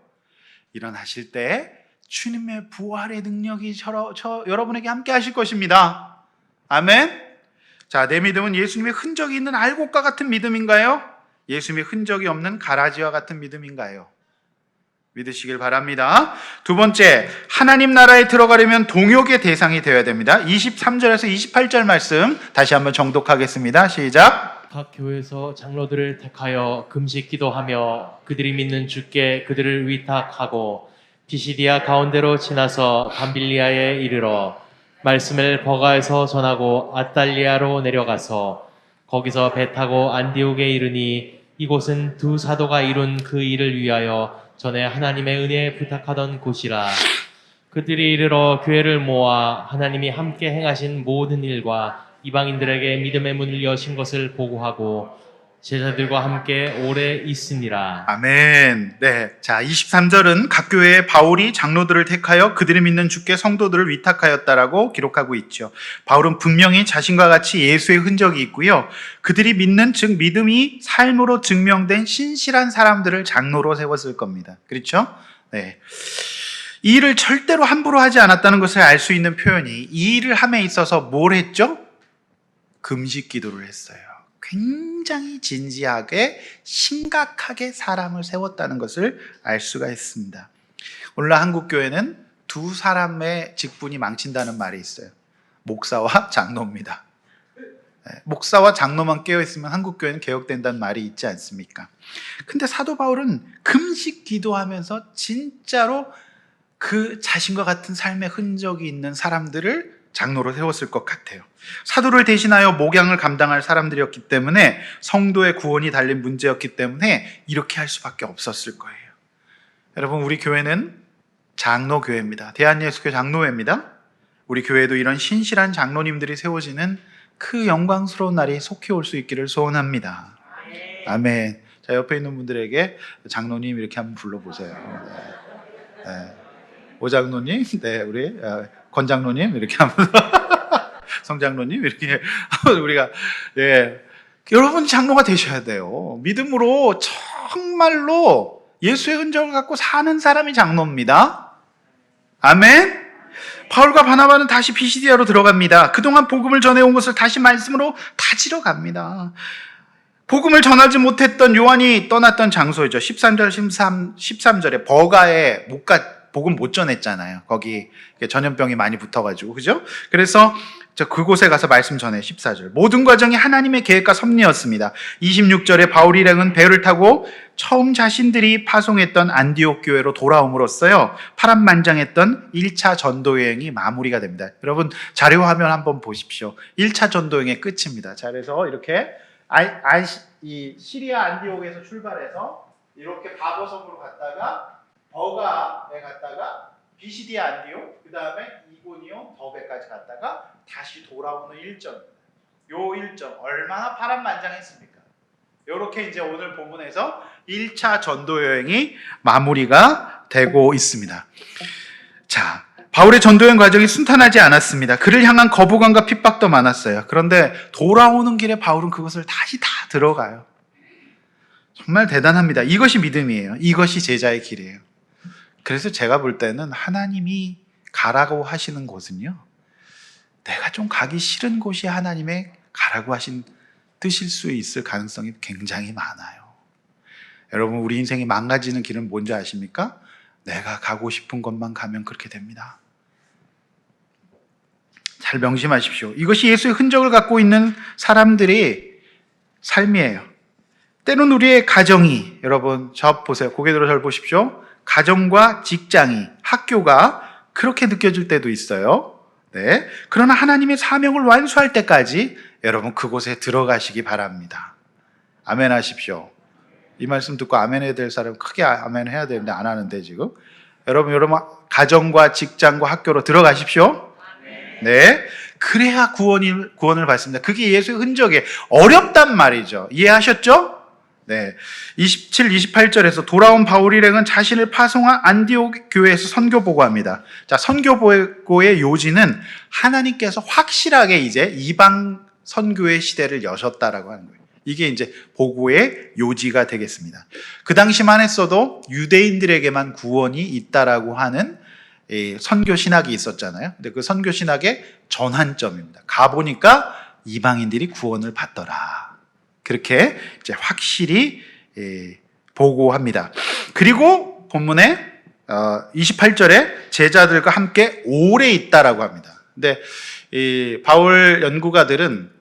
일어나실 때 주님의 부활의 능력이 여러분에게 함께 하실 것입니다. 아멘. 자, 내 믿음은 예수님의 흔적이 있는 알곡과 같은 믿음인가요? 예수님의 흔적이 없는 가라지와 같은 믿음인가요? 믿으시길 바랍니다. 두 번째, 하나님 나라에 들어가려면 동역의 대상이 되어야 됩니다. 23절에서 28절 말씀 다시 한번 정독하겠습니다. 시작. 각 교회에서 장로들을 택하여 금식 기도하며 그들이 믿는 주께 그들을 위탁하고 비시디아 가운데로 지나서 밤빌리아에 이르러 말씀을 버가에서 전하고 아탈리아로 내려가서 거기서 배 타고 안디옥에 이르니 이곳은 두 사도가 이룬 그 일을 위하여 전에 하나님의 은혜에 부탁하던 곳이라. 그들이 이르러 교회를 모아 하나님이 함께 행하신 모든 일과 이방인들에게 믿음의 문을 여신 것을 보고하고 제자들과 함께 오래 있으니라. 아멘. 네. 자, 23절은 각 교회의 바울이 장로들을 택하여 그들이 믿는 주께 성도들을 위탁하였다라고 기록하고 있죠. 바울은 분명히 자신과 같이 예수의 흔적이 있고요. 그들이 믿는, 즉 믿음이 삶으로 증명된 신실한 사람들을 장로로 세웠을 겁니다. 그렇죠? 네. 이 일을 절대로 함부로 하지 않았다는 것을 알 수 있는 표현이 이 일을 함에 있어서 뭘 했죠? 금식 기도를 했어요. 굉장히 진지하게 심각하게 사람을 세웠다는 것을 알 수가 있습니다. 오늘날 한국교회는 두 사람의 직분이 망친다는 말이 있어요. 목사와 장로입니다. 목사와 장로만 깨어있으면 한국교회는 개혁된다는 말이 있지 않습니까? 근데 사도 바울은 금식 기도하면서 진짜로 그 자신과 같은 삶의 흔적이 있는 사람들을 장로로 세웠을 것 같아요. 사도를 대신하여 목양을 감당할 사람들이었기 때문에 성도의 구원이 달린 문제였기 때문에 이렇게 할 수밖에 없었을 거예요. 여러분, 우리 교회는 장로교회입니다. 대한예수교 장로회입니다. 우리 교회도 이런 신실한 장로님들이 세워지는 그 영광스러운 날이 속히 올 수 있기를 소원합니다. 아멘. 자, 옆에 있는 분들에게 장로님 이렇게 한번 불러보세요. 네. 오장로님, 네, 우리 권장로님 이렇게 하면서 성장로님 이렇게 우리가 여러분 장로가 되셔야 돼요. 믿음으로 정말로 예수의 흔적을 갖고 사는 사람이 장로입니다. 아멘. 바울과 바나바는 다시 비시디아로 들어갑니다. 그동안 복음을 전해온 것을 다시 말씀으로 다지러 갑니다. 복음을 전하지 못했던 요한이 떠났던 장소이죠. 13절에 버가에 복음 못 전했잖아요. 거기 전염병이 많이 붙어가지고, 그죠? 그래서 그곳에 가서 말씀 전해. 14절. 모든 과정이 하나님의 계획과 섭리였습니다. 26절에 바울 일행은 배를 타고 처음 자신들이 파송했던 안디옥 교회로 돌아옴으로써요, 파란만장했던 1차 전도 여행이 마무리가 됩니다. 여러분, 자료 화면 한번 보십시오. 1차 전도 여행의 끝입니다. 자, 그래서 이렇게 이 시리아 안디옥에서 출발해서 이렇게 바보섬으로 갔다가 버가에 갔다가 비시디아 안디옥, 그 다음에 이고니온 더베까지 갔다가 다시 돌아오는 일정입니다. 요 일정 얼마나 파란만장했습니까? 이렇게 이제 오늘 본문에서 1차 전도 여행이 마무리가 되고 있습니다. 자, 바울의 전도여행 과정이 순탄하지 않았습니다. 그를 향한 거부감과 핍박도 많았어요. 그런데 돌아오는 길에 바울은 그것을 다시 다 들어가요. 정말 대단합니다. 이것이 믿음이에요. 이것이 제자의 길이에요. 그래서 제가 볼 때는 하나님이 가라고 하시는 곳은요, 내가 좀 가기 싫은 곳이 하나님의 가라고 하신 뜻일 수 있을 가능성이 굉장히 많아요. 여러분, 우리 인생이 망가지는 길은 뭔지 아십니까? 내가 가고 싶은 것만 가면 그렇게 됩니다. 잘 명심하십시오. 이것이 예수의 흔적을 갖고 있는 사람들의 삶이에요. 때론 우리의 가정이, 여러분 저 보세요. 고개 들어 절 보십시오. 가정과 직장이, 학교가 그렇게 느껴질 때도 있어요. 네. 그러나 하나님의 사명을 완수할 때까지 여러분 그곳에 들어가시기 바랍니다. 아멘 하십시오. 이 말씀 듣고 아멘 해야 될 사람 크게 아멘 해야 되는데 안 하는데 지금. 여러분 가정과 직장과 학교로 들어가십시오. 네. 그래야 구원을 받습니다. 그게 예수의 흔적이에요. 어렵단 말이죠. 이해하셨죠? 네. 27, 28절에서 돌아온 바울 일행은 자신을 파송한 안디옥 교회에서 선교 보고합니다. 자, 선교 보고의 요지는 하나님께서 확실하게 이제 이방 선교의 시대를 여셨다라고 하는 거예요. 이게 이제 보고의 요지가 되겠습니다. 그 당시만 했어도 유대인들에게만 구원이 있다라고 하는 선교 신학이 있었잖아요. 근데 그 선교 신학의 전환점입니다. 가보니까 이방인들이 구원을 받더라. 그렇게 이제 확실히 보고합니다. 그리고 본문에 28절에 제자들과 함께 오래 있다라고 합니다. 근데 이 바울 연구가들은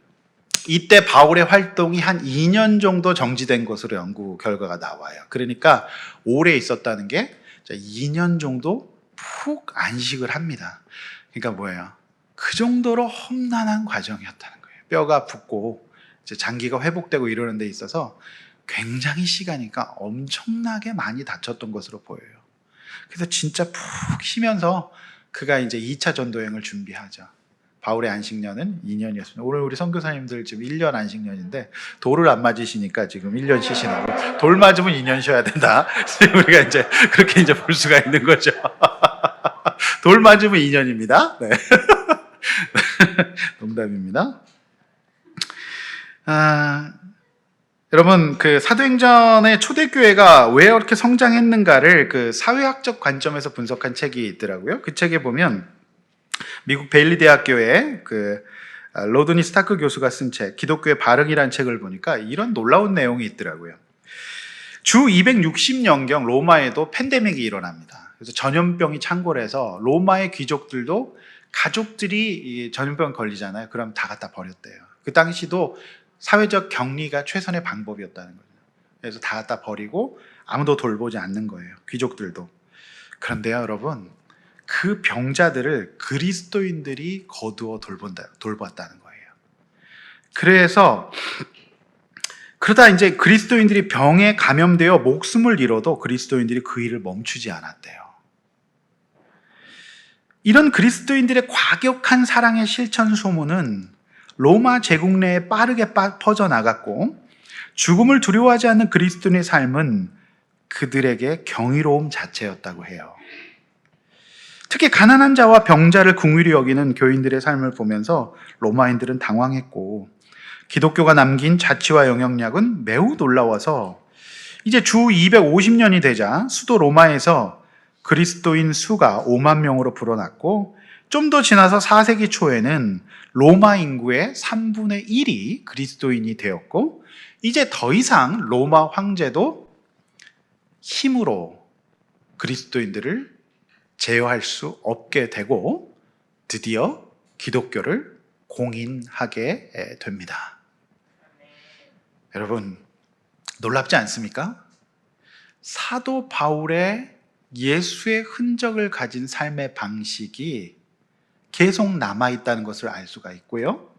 이때 바울의 활동이 한 2년 정도 정지된 것으로 연구 결과가 나와요. 그러니까 오래 있었다는 게 2년 정도 푹 안식을 합니다. 그러니까 뭐예요? 그 정도로 험난한 과정이었다는 거예요. 뼈가 붓고 이제 장기가 회복되고 이러는 데 있어서 굉장히 시간이니까 엄청나게 많이 다쳤던 것으로 보여요. 그래서 진짜 푹 쉬면서 그가 이제 2차 전도여행을 준비하죠. 바울의 안식년은 2년이었습니다. 오늘 우리 선교사님들 지금 1년 안식년인데 돌을 안 맞으시니까 지금 1년 쉬시라고. 돌 맞으면 2년 쉬어야 된다. 우리가 이제 그렇게 이제 볼 수가 있는 거죠. 돌 맞으면 2년입니다. 네. 농담입니다. 여러분, 그 사도행전의 초대교회가 왜 이렇게 성장했는가를 그 사회학적 관점에서 분석한 책이 있더라고요. 그 책에 보면 미국 베일리 대학교의 그 로드니 스타크 교수가 쓴 책, 기독교의 발흥이라는 책을 보니까 이런 놀라운 내용이 있더라고요. 주 260년경 로마에도 팬데믹이 일어납니다. 그래서 전염병이 창궐 해서 로마의 귀족들도 가족들이 전염병 걸리잖아요. 그럼 다 갖다 버렸대요. 그 당시도 사회적 격리가 최선의 방법이었다는 거죠. 그래서 다 갖다 버리고 아무도 돌보지 않는 거예요. 귀족들도. 그런데요, 여러분, 그 병자들을 그리스도인들이 거두어 돌봤다는 거예요. 그래서 그러다 이제 그리스도인들이 병에 감염되어 목숨을 잃어도 그리스도인들이 그 일을 멈추지 않았대요. 이런 그리스도인들의 과격한 사랑의 실천 소문은 로마 제국 내에 빠르게 퍼져나갔고 죽음을 두려워하지 않는 그리스도인의 삶은 그들에게 경이로움 자체였다고 해요. 특히 가난한 자와 병자를 긍휼히 여기는 교인들의 삶을 보면서 로마인들은 당황했고 기독교가 남긴 자치와 영향력은 매우 놀라워서 이제 주 250년이 되자 수도 로마에서 그리스도인 수가 5만 명으로 불어났고 좀 더 지나서 4세기 초에는 로마 인구의 3분의 1이 그리스도인이 되었고 이제 더 이상 로마 황제도 힘으로 그리스도인들을 제어할 수 없게 되고 드디어 기독교를 공인하게 됩니다. 여러분, 놀랍지 않습니까? 사도 바울의 예수의 흔적을 가진 삶의 방식이 계속 남아있다는 것을 알 수가 있고요.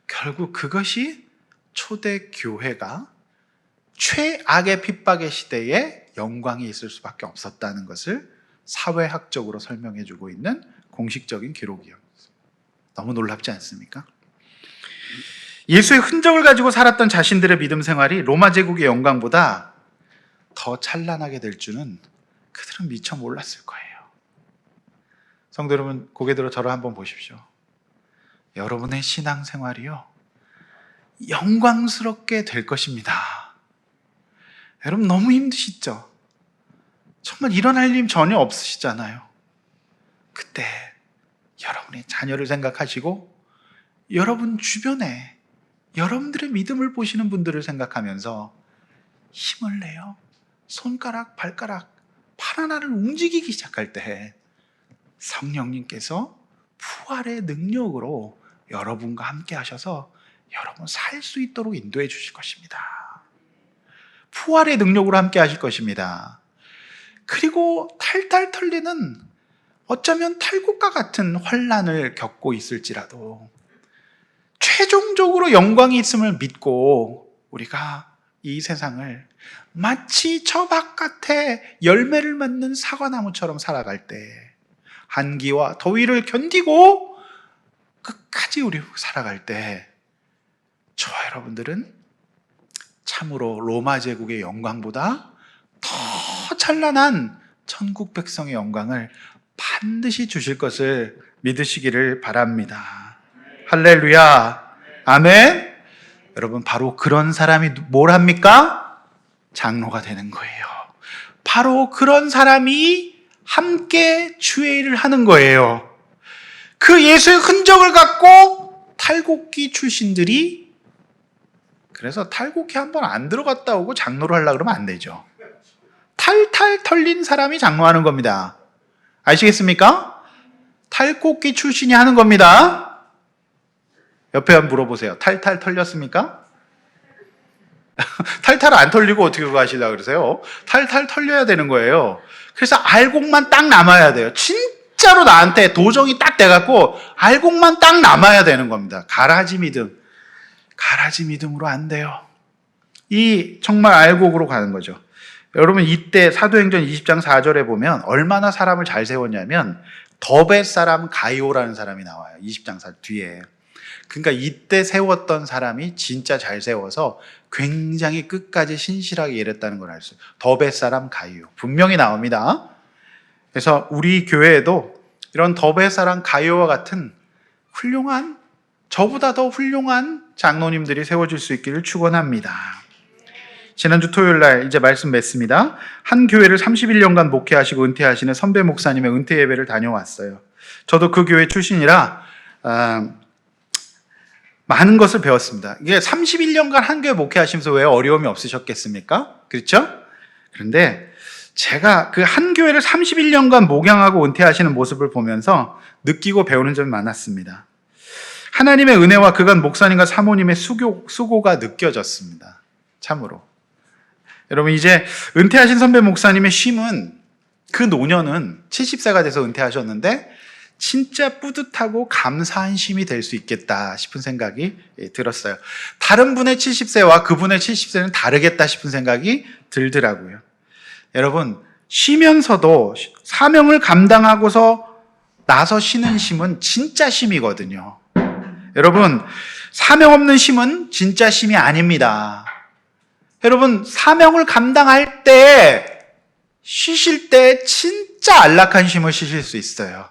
결국 그것이 초대교회가 최악의 핍박의 시대에 영광이 있을 수밖에 없었다는 것을 사회학적으로 설명해주고 있는 공식적인 기록이요. 너무 놀랍지 않습니까? 예수의 흔적을 가지고 살았던 자신들의 믿음 생활이 로마 제국의 영광보다 더 찬란하게 될 줄은 그들은 미처 몰랐을 거예요. 성도 여러분, 고개 들어 저를 한번 보십시오. 여러분의 신앙 생활이요, 영광스럽게 될 것입니다. 여러분 너무 힘드시죠? 정말 일어날 일 전혀 없으시잖아요. 그때 여러분의 자녀를 생각하시고 여러분 주변에 여러분들의 믿음을 보시는 분들을 생각하면서 힘을 내요. 손가락, 발가락, 팔 하나를 움직이기 시작할 때 성령님께서 부활의 능력으로 여러분과 함께 하셔서 여러분 살 수 있도록 인도해 주실 것입니다. 부활의 능력으로 함께 하실 것입니다. 그리고 탈탈 털리는 어쩌면 탈국과 같은 환난을 겪고 있을지라도 최종적으로 영광이 있음을 믿고 우리가 이 세상을 마치 저 바깥에 열매를 맺는 사과나무처럼 살아갈 때 한기와 더위를 견디고 끝까지 우리 살아갈 때 저와 여러분들은 참으로 로마 제국의 영광보다 더 찬란한 천국 백성의 영광을 반드시 주실 것을 믿으시기를 바랍니다. 할렐루야. 아멘. 여러분, 바로 그런 사람이 뭘 합니까? 장로가 되는 거예요. 바로 그런 사람이 함께 주의 일을 하는 거예요. 그 예수의 흔적을 갖고 탈곡기 출신들이, 그래서 탈곡기 한번 안 들어갔다 오고 장로를 하려고 그러면 안 되죠. 탈탈 털린 사람이 장로하는 겁니다. 아시겠습니까? 탈곡기 출신이 하는 겁니다. 옆에 한번 물어보세요. 탈탈 털렸습니까? 탈탈 안 털리고 어떻게 그거 하시려고 그러세요? 탈탈 털려야 되는 거예요. 그래서 알곡만 딱 남아야 돼요. 진짜로 나한테 도정이 딱 돼갖고 알곡만 딱 남아야 되는 겁니다. 가라지 믿음으로 안 돼요. 이 정말 알곡으로 가는 거죠. 여러분, 이때 사도행전 20장 4절에 보면 얼마나 사람을 잘 세웠냐면 더벳 사람 가이오라는 사람이 나와요. 20장 4 뒤에. 그러니까 이때 세웠던 사람이 진짜 잘 세워서 굉장히 끝까지 신실하게 일했다는 걸 알 수 있어요. 더벳 사람 가이오. 분명히 나옵니다. 그래서 우리 교회에도 이런 더벳 사람 가이오와 같은 훌륭한, 저보다 더 훌륭한 장로님들이 세워질 수 있기를 축원합니다. 지난주 토요일 날 이제 말씀 맺습니다. 한 교회를 31년간 목회하시고 은퇴하시는 선배 목사님의 은퇴 예배를 다녀왔어요. 저도 그 교회 출신이라 많은 것을 배웠습니다. 이게 31년간 한 교회 목회하시면서 왜 어려움이 없으셨겠습니까? 그렇죠? 그런데 제가 그 한 교회를 31년간 목양하고 은퇴하시는 모습을 보면서 느끼고 배우는 점이 많았습니다. 하나님의 은혜와 그간 목사님과 사모님의 수고가 느껴졌습니다. 참으로. 여러분, 이제 은퇴하신 선배 목사님의 쉼은, 그 노년은 70세가 돼서 은퇴하셨는데 진짜 뿌듯하고 감사한 쉼이 될 수 있겠다 싶은 생각이 들었어요. 다른 분의 70세와 그분의 70세는 다르겠다 싶은 생각이 들더라고요. 여러분, 쉬면서도 사명을 감당하고서 나서 쉬는 쉼은 진짜 쉼이거든요. 여러분, 사명 없는 쉼은 진짜 쉼이 아닙니다. 여러분, 사명을 감당할 때, 쉬실 때 진짜 안락한 쉼을 쉬실 수 있어요.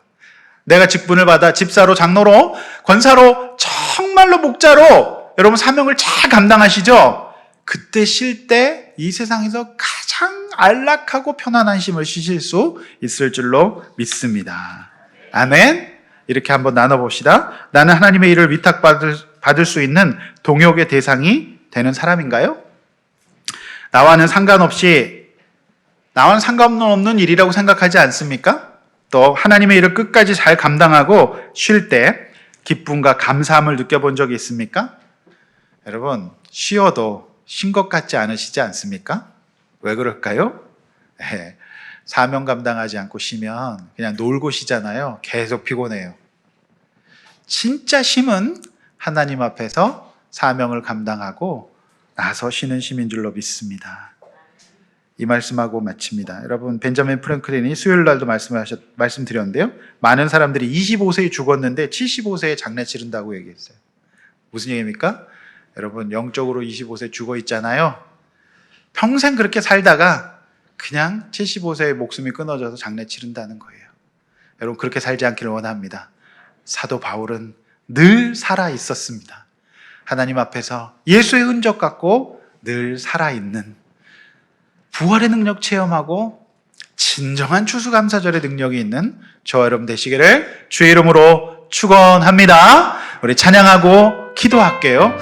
내가 직분을 받아 집사로, 장로로, 권사로, 정말로 목자로 여러분 사명을 잘 감당하시죠? 그때 쉴 때 이 세상에서 가장 안락하고 편안한 쉼을 쉬실 수 있을 줄로 믿습니다. 아멘. 이렇게 한번 나눠봅시다. 나는 하나님의 일을 위탁받을 수 있는 동역의 대상이 되는 사람인가요? 나와는 상관없는 일이라고 생각하지 않습니까? 또 하나님의 일을 끝까지 잘 감당하고 쉴 때 기쁨과 감사함을 느껴본 적이 있습니까? 여러분, 쉬어도 쉰 것 같지 않으시지 않습니까? 왜 그럴까요? 사명 감당하지 않고 쉬면 그냥 놀고 쉬잖아요. 계속 피곤해요. 진짜 쉼은 하나님 앞에서 사명을 감당하고 나서 쉬는 쉼인 줄로 믿습니다. 이 말씀하고 마칩니다. 여러분, 벤자민 프랭클린이 수요일 날도 말씀드렸는데요. 많은 사람들이 25세에 죽었는데 75세에 장례 치른다고 얘기했어요. 무슨 얘기입니까? 여러분, 영적으로 25세 죽어 있잖아요. 평생 그렇게 살다가 그냥 75세에 목숨이 끊어져서 장례 치른다는 거예요. 여러분, 그렇게 살지 않기를 원합니다. 사도 바울은 늘 살아 있었습니다. 하나님 앞에서 예수의 흔적 갖고 늘 살아있는, 부활의 능력 체험하고 진정한 추수감사절의 능력이 있는 저와 여러분 되시기를 주의 이름으로 축원합니다. 우리 찬양하고 기도할게요.